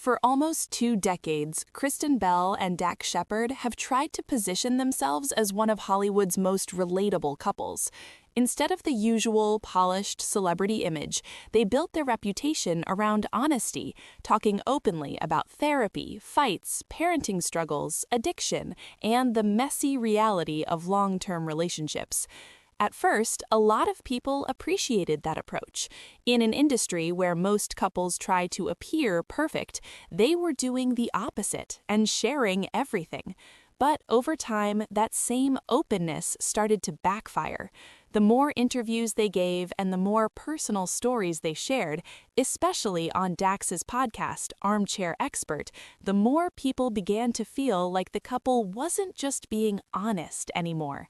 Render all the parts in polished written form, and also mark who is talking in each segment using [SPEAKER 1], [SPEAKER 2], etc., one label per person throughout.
[SPEAKER 1] For almost 2 decades, Kristen Bell and Dax Shepard have tried to position themselves as one of Hollywood's most relatable couples. Instead of the usual polished celebrity image, they built their reputation around honesty, talking openly about therapy, fights, parenting struggles, addiction, and the messy reality of long-term relationships. At first, a lot of people appreciated that approach. In an industry where most couples try to appear perfect, they were doing the opposite and sharing everything. But over time, that same openness started to backfire. The more interviews they gave and the more personal stories they shared, especially on Dax's podcast, Armchair Expert, the more people began to feel like the couple wasn't just being honest anymore.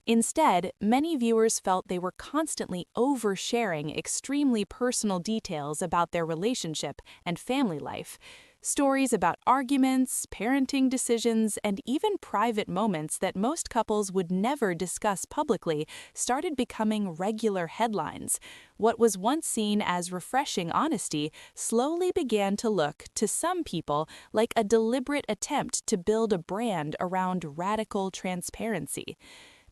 [SPEAKER 1] Instead, many viewers felt they were constantly oversharing extremely personal details about their relationship and family life. Stories about arguments, parenting decisions, and even private moments that most couples would never discuss publicly started becoming regular headlines. What was once seen as refreshing honesty slowly began to look, to some people, like a deliberate attempt to build a brand around radical transparency.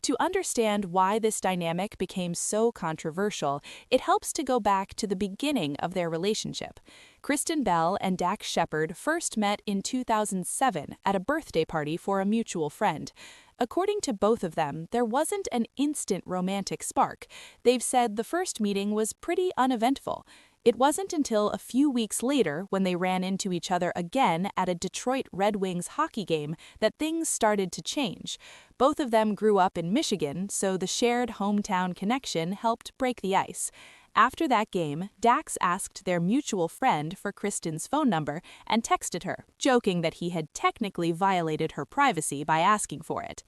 [SPEAKER 1] To understand why this dynamic became so controversial, it helps to go back to the beginning of their relationship. Kristen Bell and Dax Shepard first met in 2007 at a birthday party for a mutual friend. According to both of them, there wasn't an instant romantic spark. They've said the first meeting was pretty uneventful. It wasn't until a few weeks later, when they ran into each other again at a Detroit Red Wings hockey game, that things started to change. Both of them grew up in Michigan, so the shared hometown connection helped break the ice. After that game, Dax asked their mutual friend for Kristen's phone number and texted her, joking that he had technically violated her privacy by asking for it.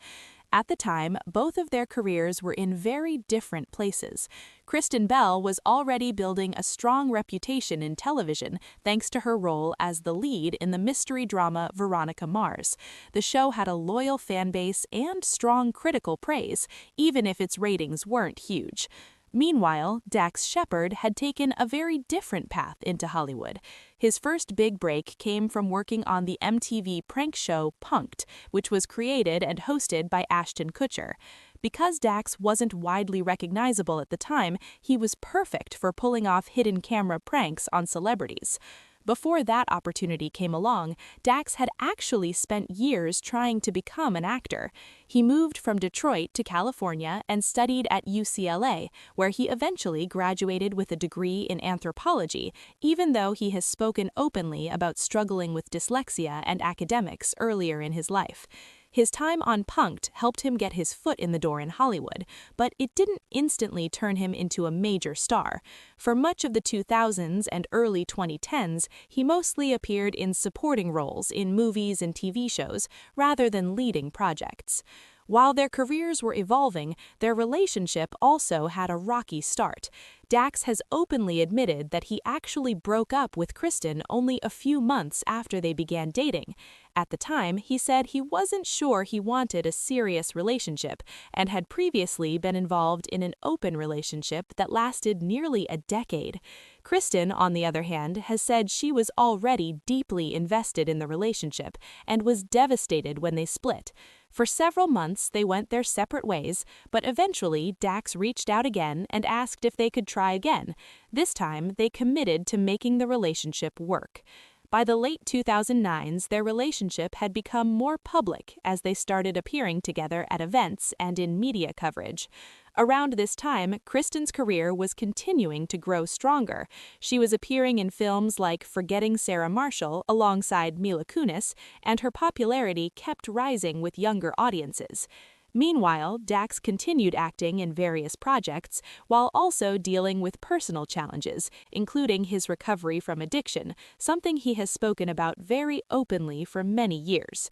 [SPEAKER 1] At the time, both of their careers were in very different places. Kristen Bell was already building a strong reputation in television thanks to her role as the lead in the mystery drama Veronica Mars. The show had a loyal fan base and strong critical praise, even if its ratings weren't huge. Meanwhile, Dax Shepard had taken a very different path into Hollywood. His first big break came from working on the MTV prank show Punk'd, which was created and hosted by Ashton Kutcher. Because Dax wasn't widely recognizable at the time, he was perfect for pulling off hidden camera pranks on celebrities. Before that opportunity came along, Dax had actually spent years trying to become an actor. He moved from Detroit to California and studied at UCLA, where he eventually graduated with a degree in anthropology, even though he has spoken openly about struggling with dyslexia and academics earlier in his life. His time on Punk'd helped him get his foot in the door in Hollywood, but it didn't instantly turn him into a major star. For much of the 2000s and early 2010s, he mostly appeared in supporting roles in movies and TV shows, rather than leading projects. While their careers were evolving, their relationship also had a rocky start. Dax has openly admitted that he actually broke up with Kristen only a few months after they began dating. At the time, he said he wasn't sure he wanted a serious relationship and had previously been involved in an open relationship that lasted nearly a decade. Kristen, on the other hand, has said she was already deeply invested in the relationship and was devastated when they split. For several months, they went their separate ways, but eventually Dax reached out again and asked if they could try again. This time, they committed to making the relationship work. By the late 2009s, their relationship had become more public as they started appearing together at events and in media coverage. Around this time, Kristen's career was continuing to grow stronger. She was appearing in films like Forgetting Sarah Marshall alongside Mila Kunis, and her popularity kept rising with younger audiences. Meanwhile, Dax continued acting in various projects while also dealing with personal challenges, including his recovery from addiction, something he has spoken about very openly for many years.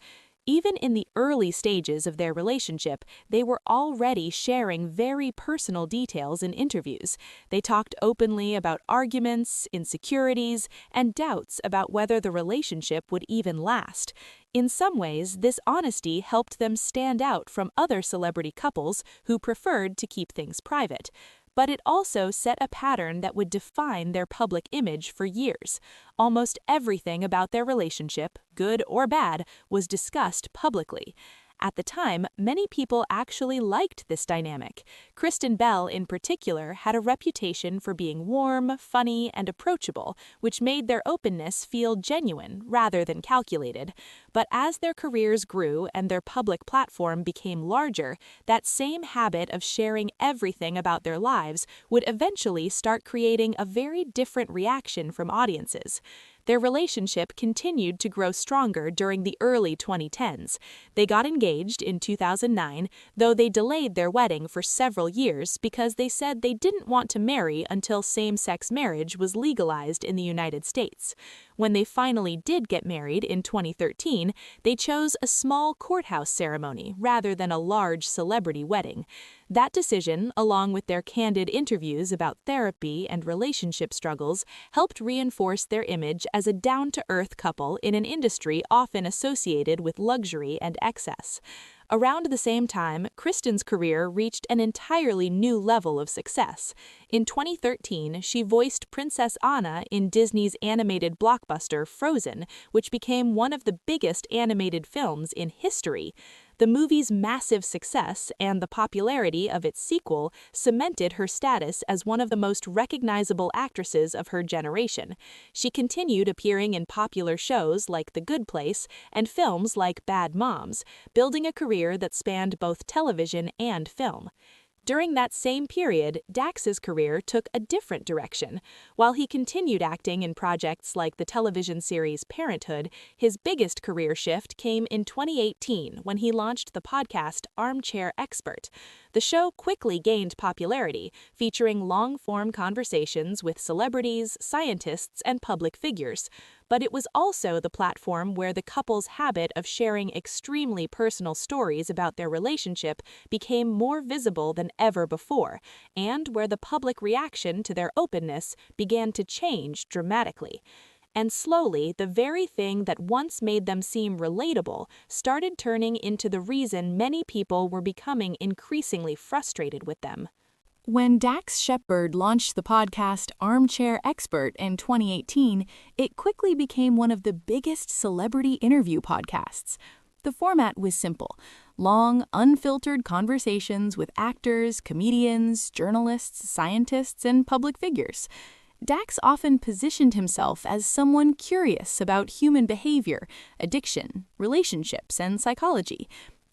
[SPEAKER 1] Even in the early stages of their relationship, they were already sharing very personal details in interviews. They talked openly about arguments, insecurities, and doubts about whether the relationship would even last. In some ways, this honesty helped them stand out from other celebrity couples who preferred to keep things private. but it also set a pattern that would define their public image for years. Almost everything about their relationship, good or bad, was discussed publicly. At the time, many people actually liked this dynamic. Kristen Bell, in particular, had a reputation for being warm, funny, and approachable, which made their openness feel genuine rather than calculated. But as their careers grew and their public platform became larger, that same habit of sharing everything about their lives would eventually start creating a very different reaction from audiences. Their relationship continued to grow stronger during the early 2010s. They got engaged in 2009, though they delayed their wedding for several years because they said they didn't want to marry until same-sex marriage was legalized in the United States. When they finally did get married in 2013, they chose a small courthouse ceremony rather than a large celebrity wedding. That decision, along with their candid interviews about therapy and relationship struggles, helped reinforce their image as a down-to-earth couple in an industry often associated with luxury and excess. Around the same time, Kristen's career reached an entirely new level of success. In 2013, she voiced Princess Anna in Disney's animated blockbuster Frozen, which became one of the biggest animated films in history. The movie's massive success and the popularity of its sequel cemented her status as one of the most recognizable actresses of her generation. She continued appearing in popular shows like The Good Place and films like Bad Moms, building a career that spanned both television and film. During that same period, Dax's career took a different direction. While he continued acting in projects like the television series Parenthood, his biggest career shift came in 2018 when he launched the podcast Armchair Expert. The show quickly gained popularity, featuring long-form conversations with celebrities, scientists, and public figures. But it was also the platform where the couple's habit of sharing extremely personal stories about their relationship became more visible than ever before, and where the public reaction to their openness began to change dramatically. And slowly, the very thing that once made them seem relatable started turning into the reason many people were becoming increasingly frustrated with them. When Dax Shepard launched the podcast Armchair Expert in 2018, it quickly became one of the biggest celebrity interview podcasts. The format was simple: long, unfiltered conversations with actors, comedians, journalists, scientists, and public figures. Dax often positioned himself as someone curious about human behavior, addiction, relationships, and psychology.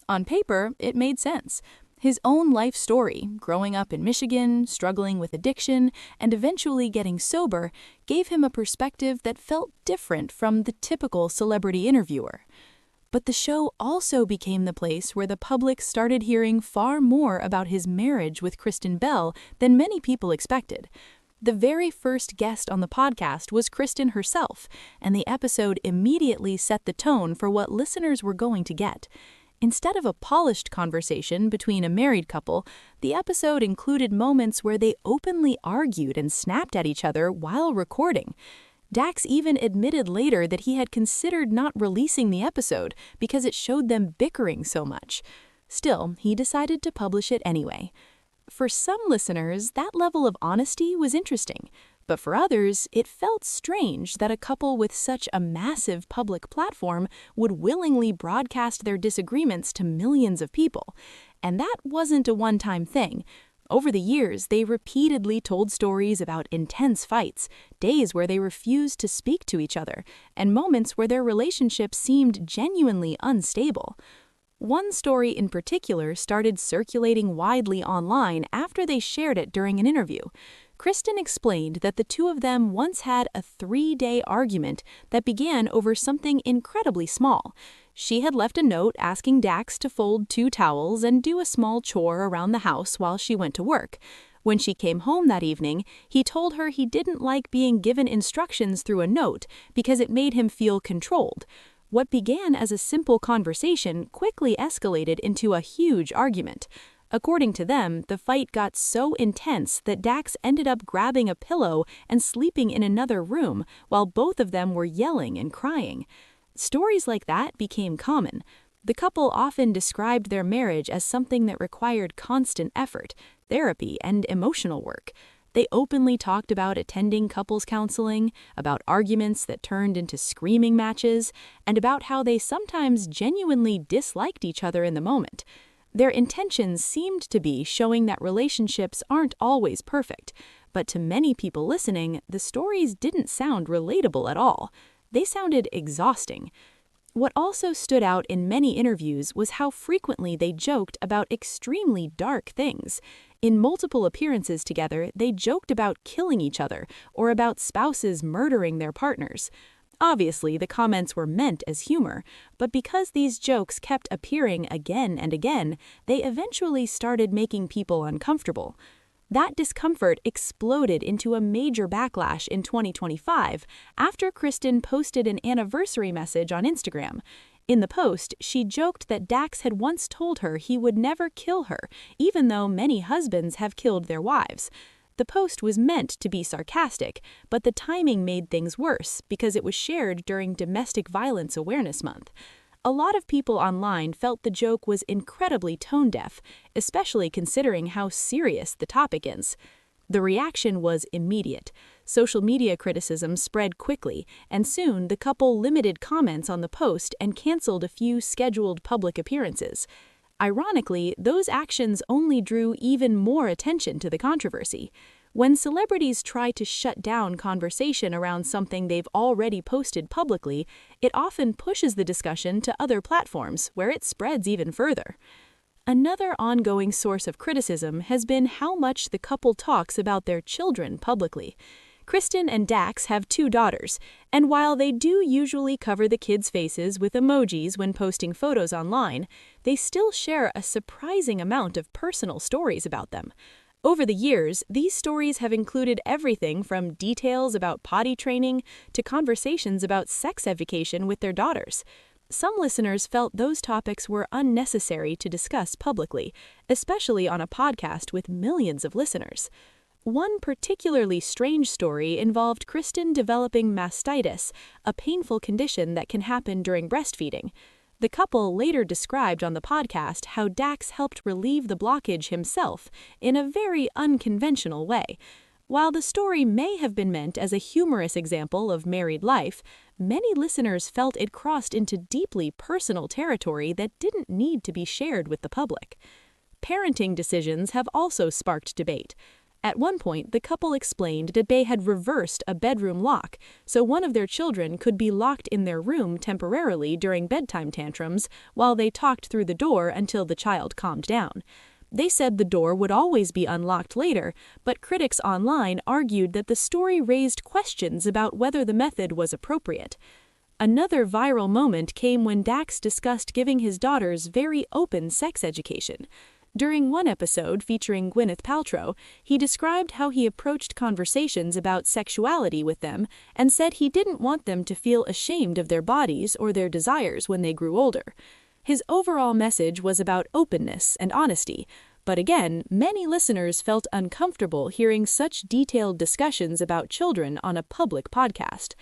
[SPEAKER 1] On paper, it made sense. His own life story, growing up in Michigan, struggling with addiction, and eventually getting sober, gave him a perspective that felt different from the typical celebrity interviewer. But the show also became the place where the public started hearing far more about his marriage with Kristen Bell than many people expected. The very first guest on the podcast was Kristen herself, and the episode immediately set the tone for what listeners were going to get. Instead of a polished conversation between a married couple, the episode included moments where they openly argued and snapped at each other while recording. Dax even admitted later that he had considered not releasing the episode because it showed them bickering so much. Still, he decided to publish it anyway. For some listeners, that level of honesty was interesting. But for others, it felt strange that a couple with such a massive public platform would willingly broadcast their disagreements to millions of people. And that wasn't a one-time thing. Over the years, they repeatedly told stories about intense fights, days where they refused to speak to each other, and moments where their relationship seemed genuinely unstable. One story in particular started circulating widely online after they shared it during an interview. Kristen explained that the two of them once had a 3-day argument that began over something incredibly small. She had left a note asking Dax to fold 2 towels and do a small chore around the house while she went to work. When she came home that evening, he told her he didn't like being given instructions through a note because it made him feel controlled. What began as a simple conversation quickly escalated into a huge argument. According to them, the fight got so intense that Dax ended up grabbing a pillow and sleeping in another room while both of them were yelling and crying. Stories like that became common. The couple often described their marriage as something that required constant effort. therapy, and emotional work. They openly talked about attending couples counseling, about arguments that turned into screaming matches, and about how they sometimes genuinely disliked each other in the moment. Their intentions seemed to be showing that relationships aren't always perfect, but to many people listening, the stories didn't sound relatable at all. They sounded exhausting. What also stood out in many interviews was how frequently they joked about extremely dark things. In multiple appearances together, they joked about killing each other or about spouses murdering their partners. Obviously, the comments were meant as humor, but because these jokes kept appearing again and again, they eventually started making people uncomfortable. That discomfort exploded into a major backlash in 2025 after Kristen posted an anniversary message on Instagram. In the post, she joked that Dax had once told her he would never kill her, even though many husbands have killed their wives. The post was meant to be sarcastic, but the timing made things worse because it was shared during Domestic Violence Awareness Month. A lot of people online felt the joke was incredibly tone-deaf, especially considering how serious the topic is. The reaction was immediate. Social media criticism spread quickly, and soon the couple limited comments on the post and canceled a few scheduled public appearances. Ironically, those actions only drew even more attention to the controversy. When celebrities try to shut down conversation around something they've already posted publicly, it often pushes the discussion to other platforms where it spreads even further. Another ongoing source of criticism has been how much the couple talks about their children publicly. Kristen and Dax have 2 daughters, and while they do usually cover the kids' faces with emojis when posting photos online, they still share a surprising amount of personal stories about them. Over the years, these stories have included everything from details about potty training to conversations about sex education with their daughters. Some listeners felt those topics were unnecessary to discuss publicly, especially on a podcast with millions of listeners. One particularly strange story involved Kristen developing mastitis, a painful condition that can happen during breastfeeding. The couple later described on the podcast how Dax helped relieve the blockage himself in a very unconventional way. While the story may have been meant as a humorous example of married life, many listeners felt it crossed into deeply personal territory that didn't need to be shared with the public. Parenting decisions have also sparked debate. At one point, the couple explained that they had reversed a bedroom lock, so one of their children could be locked in their room temporarily during bedtime tantrums while they talked through the door until the child calmed down. They said the door would always be unlocked later, but critics online argued that the story raised questions about whether the method was appropriate. Another viral moment came when Dax discussed giving his daughters very open sex education. During one episode featuring Gwyneth Paltrow, he described how he approached conversations about sexuality with them and said he didn't want them to feel ashamed of their bodies or their desires when they grew older. His overall message was about openness and honesty, but again, many listeners felt uncomfortable hearing such detailed discussions about children on a public podcast.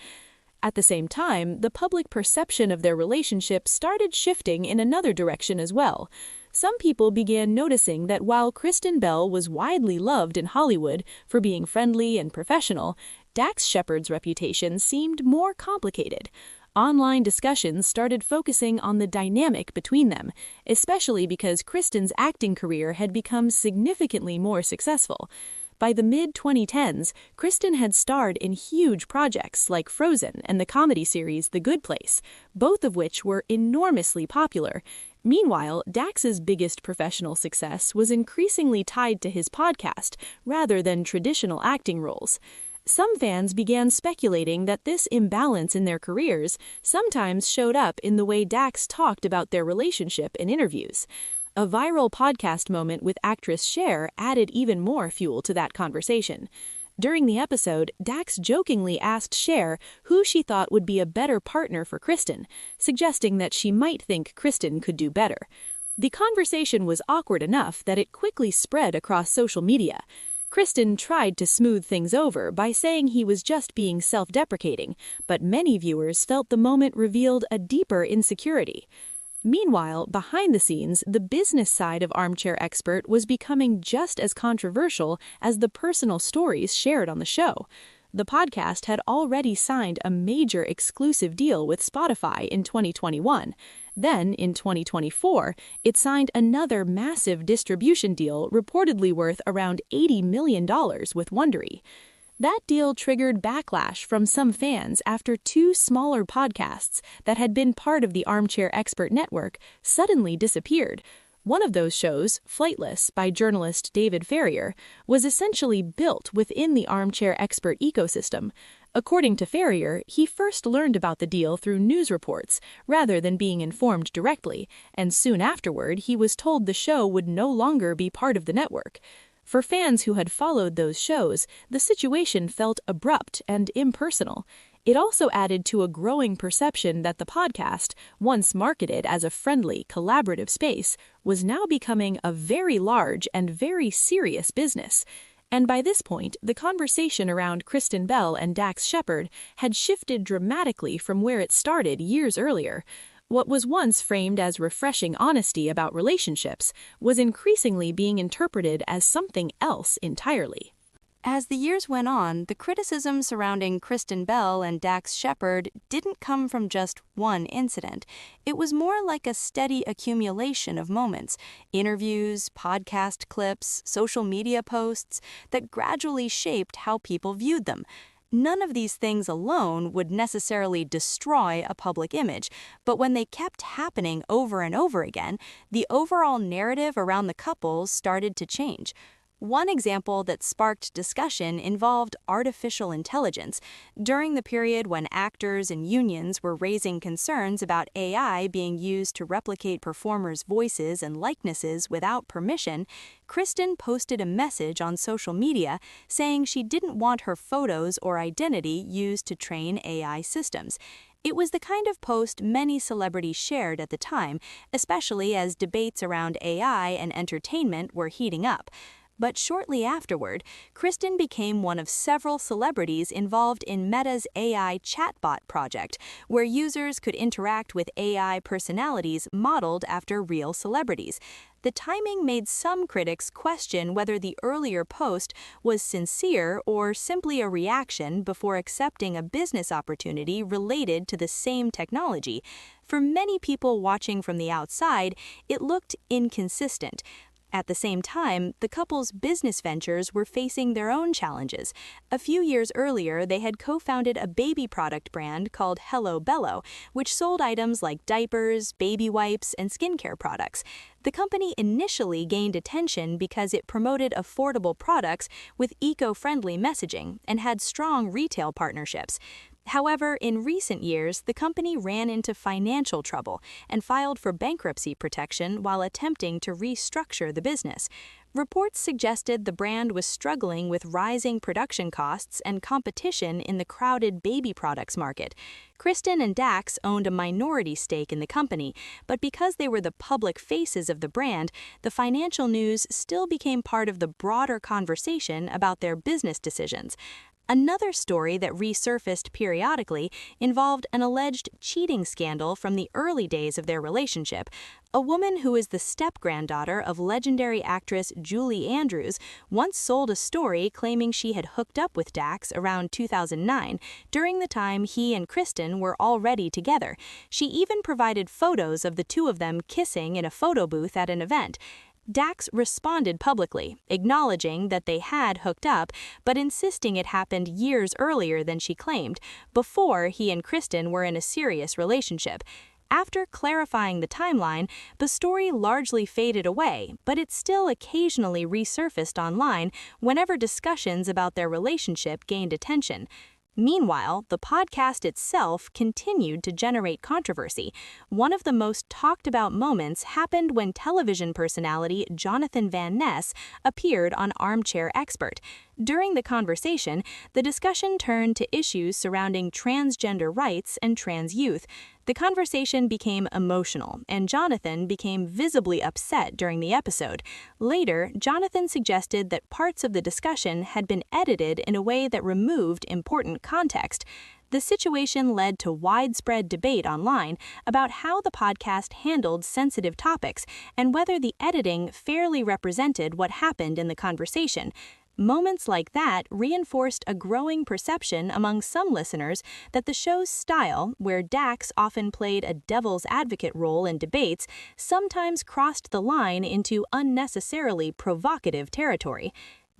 [SPEAKER 1] At the same time, the public perception of their relationship started shifting in another direction as well. Some people began noticing that while Kristen Bell was widely loved in Hollywood for being friendly and professional, Dax Shepard's reputation seemed more complicated. Online discussions started focusing on the dynamic between them, especially because Kristen's acting career had become significantly more successful. By the mid-2010s, Kristen had starred in huge projects like Frozen and the comedy series The Good Place, both of which were enormously popular. Meanwhile, Dax's biggest professional success was increasingly tied to his podcast rather than traditional acting roles. Some fans began speculating that this imbalance in their careers sometimes showed up in the way Dax talked about their relationship in interviews. A viral podcast moment with actress Cher added even more fuel to that conversation. During the episode, Dax jokingly asked Cher who she thought would be a better partner for Kristen, suggesting that she might think Kristen could do better. The conversation was awkward enough that it quickly spread across social media. Kristen tried to smooth things over by saying he was just being self-deprecating, but many viewers felt the moment revealed a deeper insecurity. Meanwhile, behind the scenes, the business side of Armchair Expert was becoming just as controversial as the personal stories shared on the show. The podcast had already signed a major exclusive deal with Spotify in 2021. Then, in 2024, it signed another massive distribution deal reportedly worth around $80 million with Wondery. That deal triggered backlash from some fans after two smaller podcasts that had been part of the Armchair Expert network suddenly disappeared. One of those shows, Flightless by journalist David Farrier, was essentially built within the Armchair Expert ecosystem. According to Farrier, he first learned about the deal through news reports rather than being informed directly, and soon afterward he was told the show would no longer be part of the network. For fans who had followed those shows, the situation felt abrupt and impersonal. It also added to a growing perception that the podcast, once marketed as a friendly, collaborative space, was now becoming a very large and very serious business. And by this point, the conversation around Kristen Bell and Dax Shepard had shifted dramatically from where it started years earlier. What was once framed as refreshing honesty about relationships was increasingly being interpreted as something else entirely. As the years went on, the criticism surrounding Kristen Bell and Dax Shepard didn't come from just one incident. It was more like a steady accumulation of moments, interviews, podcast clips, social media posts that gradually shaped how people viewed them. None of these things alone would necessarily destroy a public image, but when they kept happening over and over again, the overall narrative around the couple started to change. One example that sparked discussion involved artificial intelligence. During the period when actors and unions were raising concerns about AI being used to replicate performers' voices and likenesses without permission, Kristen posted a message on social media saying she didn't want her photos or identity used to train AI systems. It was the kind of post many celebrities shared at the time, especially as debates around AI and entertainment were heating up. But shortly afterward, Kristen became one of several celebrities involved in Meta's AI chatbot project, where users could interact with AI personalities modeled after real celebrities. The timing made some critics question whether the earlier post was sincere or simply a reaction before accepting a business opportunity related to the same technology. For many people watching from the outside, it looked inconsistent. At the same time, the couple's business ventures were facing their own challenges. A few years earlier, they had co-founded a baby product brand called Hello Bello, which sold items like diapers, baby wipes, and skincare products. The company initially gained attention because it promoted affordable products with eco-friendly messaging and had strong retail partnerships. However, in recent years, the company ran into financial trouble and filed for bankruptcy protection while attempting to restructure the business. Reports suggested the brand was struggling with rising production costs and competition in the crowded baby products market. Kristen and Dax owned a minority stake in the company, but because they were the public faces of the brand, the financial news still became part of the broader conversation about their business decisions. Another story that resurfaced periodically involved an alleged cheating scandal from the early days of their relationship. A woman who is the step-granddaughter of legendary actress Julie Andrews once sold a story claiming she had hooked up with Dax around 2009, during the time he and Kristen were already together. She even provided photos of the two of them kissing in a photo booth at an event. Dax responded publicly, acknowledging that they had hooked up, but insisting it happened years earlier than she claimed, before he and Kristen were in a serious relationship. After clarifying the timeline, the story largely faded away, but it still occasionally resurfaced online whenever discussions about their relationship gained attention. Meanwhile, the podcast itself continued to generate controversy. One of the most talked about moments happened when television personality Jonathan Van Ness appeared on Armchair Expert. During the conversation, the discussion turned to issues surrounding transgender rights and trans youth. The conversation became emotional, and Jonathan became visibly upset during the episode. Later, Jonathan suggested that parts of the discussion had been edited in a way that removed important context. The situation led to widespread debate online about how the podcast handled sensitive topics and whether the editing fairly represented what happened in the conversation. Moments like that reinforced a growing perception among some listeners that the show's style, where Dax often played a devil's advocate role in debates, sometimes crossed the line into unnecessarily provocative territory.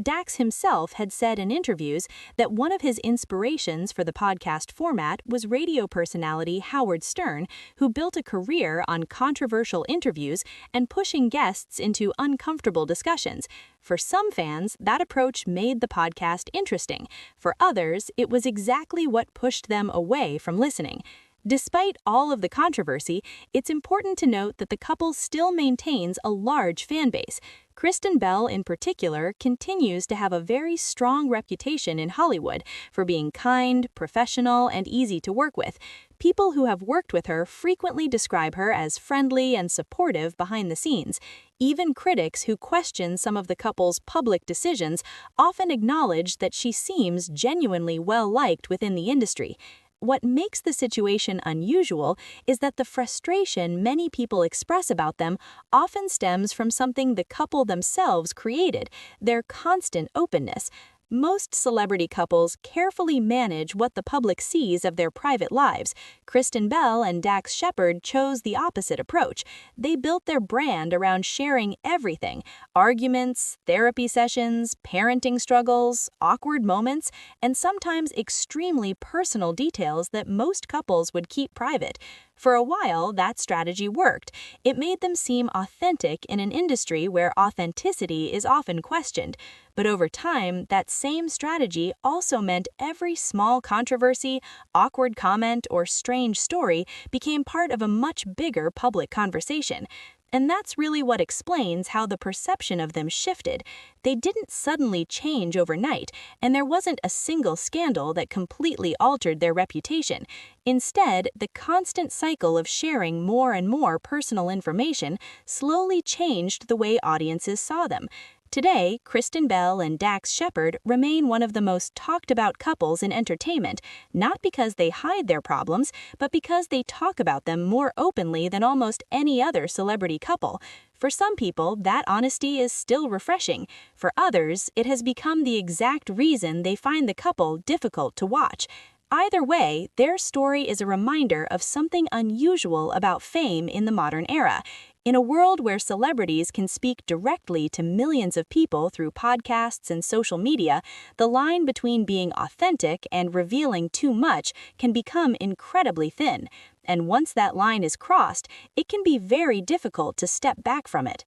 [SPEAKER 1] Dax himself had said in interviews that one of his inspirations for the podcast format was radio personality Howard Stern, who built a career on controversial interviews and pushing guests into uncomfortable discussions. For some fans, that approach made the podcast interesting. For others, it was exactly what pushed them away from listening. Despite all of the controversy, it's important to note that the couple still maintains a large fan base. Kristen Bell, in particular, continues to have a very strong reputation in Hollywood for being kind, professional, and easy to work with. People who have worked with her frequently describe her as friendly and supportive behind the scenes. Even critics who question some of the couple's public decisions often acknowledge that she seems genuinely well-liked within the industry. What makes the situation unusual is that the frustration many people express about them often stems from something the couple themselves created, their constant openness. Most celebrity couples carefully manage what the public sees of their private lives. Kristen Bell and Dax Shepard chose the opposite approach. They built their brand around sharing everything: arguments, therapy sessions, parenting struggles, awkward moments, and sometimes extremely personal details that most couples would keep private. For a while, that strategy worked. It made them seem authentic in an industry where authenticity is often questioned. But over time, that same strategy also meant every small controversy, awkward comment, or strange story became part of a much bigger public conversation. And that's really what explains how the perception of them shifted. They didn't suddenly change overnight, and there wasn't a single scandal that completely altered their reputation. Instead, the constant cycle of sharing more and more personal information slowly changed the way audiences saw them. Today, Kristen Bell and Dax Shepard remain one of the most talked about couples in entertainment, not because they hide their problems, but because they talk about them more openly than almost any other celebrity couple. For some people, that honesty is still refreshing. For others, it has become the exact reason they find the couple difficult to watch. Either way, their story is a reminder of something unusual about fame in the modern era. In a world where celebrities can speak directly to millions of people through podcasts and social media, the line between being authentic and revealing too much can become incredibly thin. And once that line is crossed, it can be very difficult to step back from it.